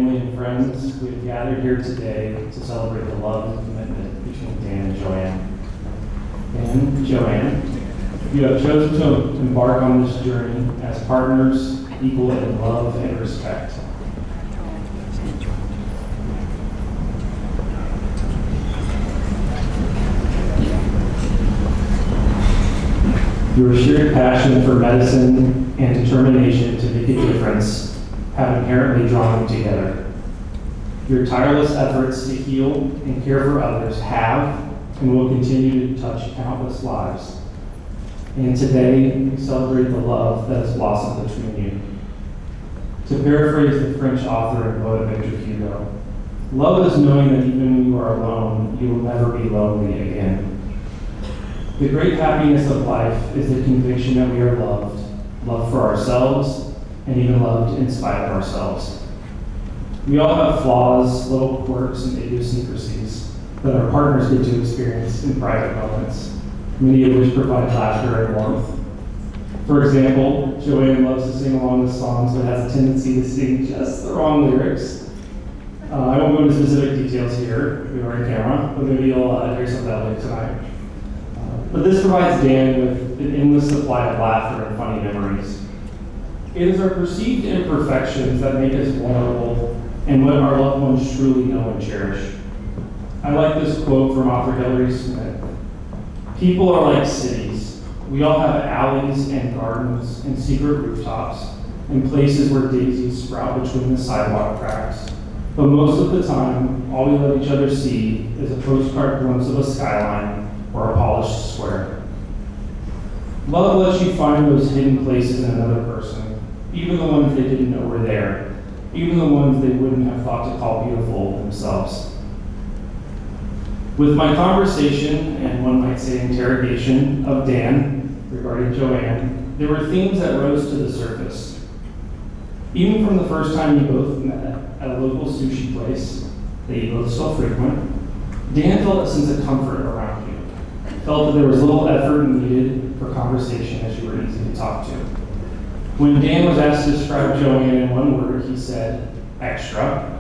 family, and friends, we have gathered here today to celebrate the love and commitment between Dan and Joann. Dan, Joann, you have chosen to embark on this journey as partners, equal in love and respect. Your shared passion for medicine and determination to make a difference have inherently drawn you together. Your tireless efforts to heal and care for others have and will continue to touch countless lives. And today, we celebrate the love that has blossomed between you. To paraphrase the French author and poet Victor Hugo, love is knowing that even when you are alone, you will never be lonely again. The great happiness of life is the conviction that we are loved, loved for ourselves, and even loved in spite of ourselves. We all have flaws, little quirks, and idiosyncrasies that our partners get to experience in private moments, many of which provide laughter and warmth. For example, Joann loves to sing along with songs, but has a tendency to sing just the wrong lyrics. I won't go into specific details here, we are on camera, but maybe you'll hear some of that later tonight. But this provides Dan with an endless supply of laughter and funny memories. It is our perceived imperfections that make us vulnerable and what our loved ones truly know and cherish. I like this quote from author Hilary Smith. People are like cities. We all have alleys and gardens and secret rooftops and places where daisies sprout between the sidewalk cracks. But most of the time, all we let each other see is a postcard glimpse of a skyline or a polished square. Love lets you find those hidden places in another person, even the ones they didn't know were there, even the ones they wouldn't have thought to call beautiful themselves. With my conversation, and one might say interrogation, of Dan regarding Joann, there were themes that rose to the surface. Even from the first time you both met at a local sushi place that you both still frequent, Dan felt a sense of comfort around you, felt that there was little effort needed for conversation as you were easy to talk to. When Dan was asked to describe Joann in one word, he said, extra.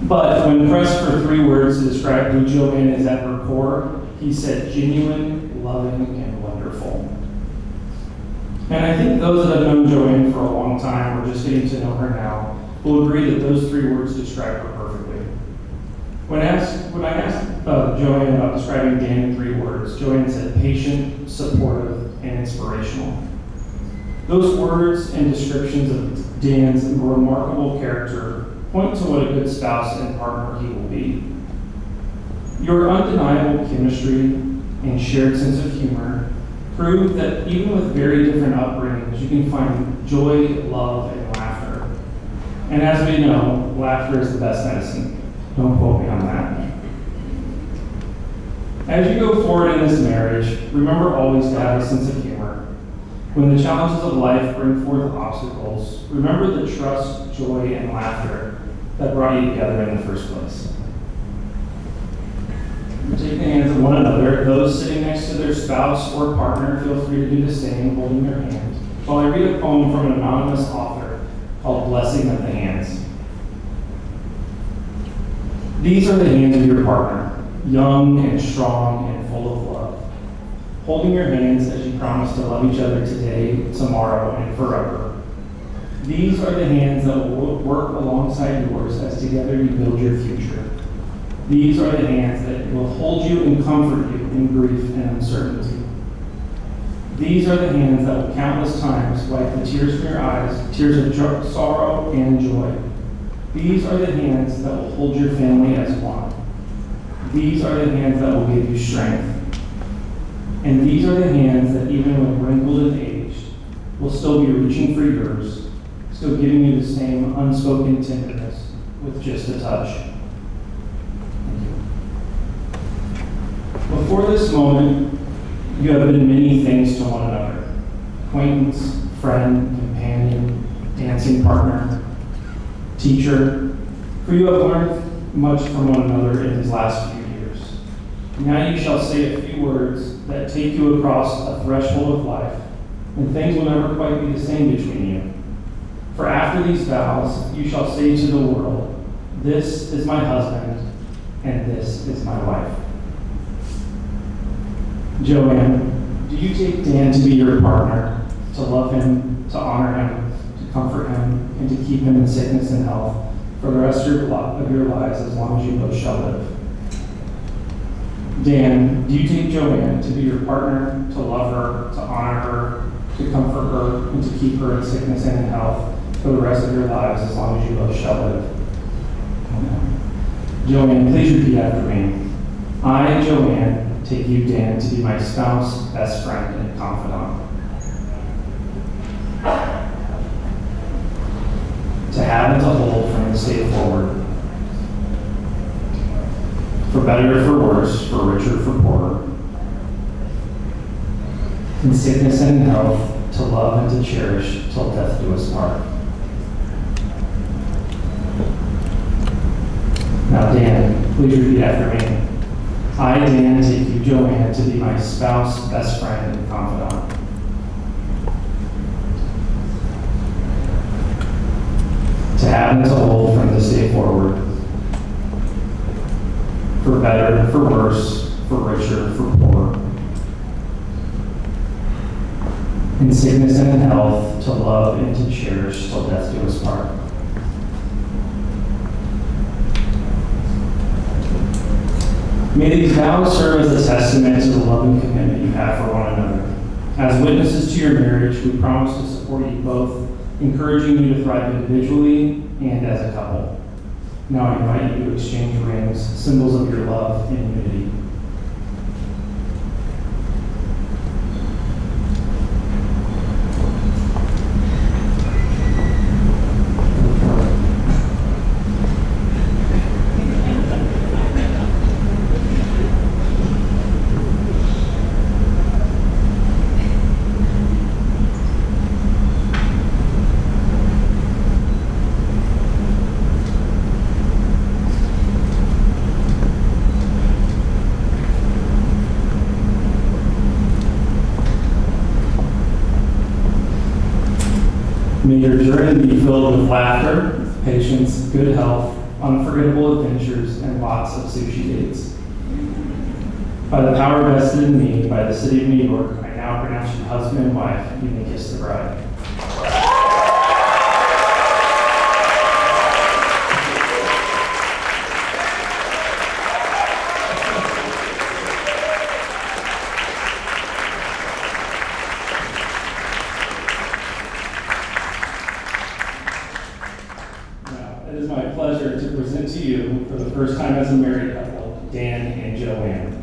But when pressed for 3 words to describe who Joann is at her core, he said genuine, loving, and wonderful. And I think those that have known Joann for a long time or just getting to know her now will agree that those 3 words describe her perfectly. When I asked Joann about describing Dan in 3 words, Joann said patient, supportive, and inspirational. Those words and descriptions of Dan's remarkable character point to what a good spouse and partner he will be. Your undeniable chemistry and shared sense of humor prove that even with very different upbringings, you can find joy, love, and laughter. And as we know, laughter is the best medicine. Don't quote me on that. As you go forward in this marriage, remember always to have a sense of humor. When the challenges of life bring forth obstacles, remember the trust, joy, and laughter that brought you together in the first place. Take the hands of one another. Those sitting next to their spouse or partner, feel free to do the same, holding their hand, while I read a poem from an anonymous author called Blessing of the Hands. These are the hands of your partner, young and strong and full of love, holding your hands as you promise to love each other today, tomorrow, and forever. These are the hands that will work alongside yours as together you build your future. These are the hands that will hold you and comfort you in grief and uncertainty. These are the hands that will countless times wipe the tears from your eyes, tears of sorrow and joy. These are the hands that will hold your family as one. These are the hands that will give you strength. And these are the hands that even when wrinkled and aged, will still be reaching for yours, still giving you the same unspoken tenderness with just a touch. Thank you. Before this moment, you have been many things to one another: acquaintance, friend, companion, dancing partner, teacher, for you have learned much from one another in these last few years. Now you shall say a few words that take you across a threshold of life, and things will never quite be the same between you. after these vows, you shall say to the world, 'This is my husband, and this is my wife.'" Joann, do you take Dan to be your partner, to love him, to honor him, to comfort him, and to keep him in sickness and health for the rest of your lives as long as you both shall live? Dan, do you take Joann to be your partner, to love her, to honor her, to comfort her, and to keep her in sickness and in health for the rest of your lives as long as you both shall live? Joann, please repeat after me. I, Joann, take you, Dan, to be my spouse, best friend, and confidant. To have and to hold from this day forward. For better or for worse, for richer or for poorer. In sickness and in health, to love and to cherish till death do us part. Now, Dan, please repeat after me. I, Dan, take you, Joann, to be my spouse, best friend, and confidant. To have and to hold from this day forward. For better, for worse, for richer, for poorer. In sickness and in health, to love and to cherish till death do us part. May these vows serve as a testament to the love and commitment you have for one another. As witnesses to your marriage, we promise to support you both, encouraging you to thrive individually and as a couple. Now I invite you to exchange rings, symbols of your love and unity. May your journey be filled with laughter, patience, good health, unforgettable adventures, and lots of sushi dates. By the power vested in me by the City of New York, I now pronounce you husband and wife. You may kiss the bride. It is my pleasure to present to you, for the first time as a married couple, Dan and Joann.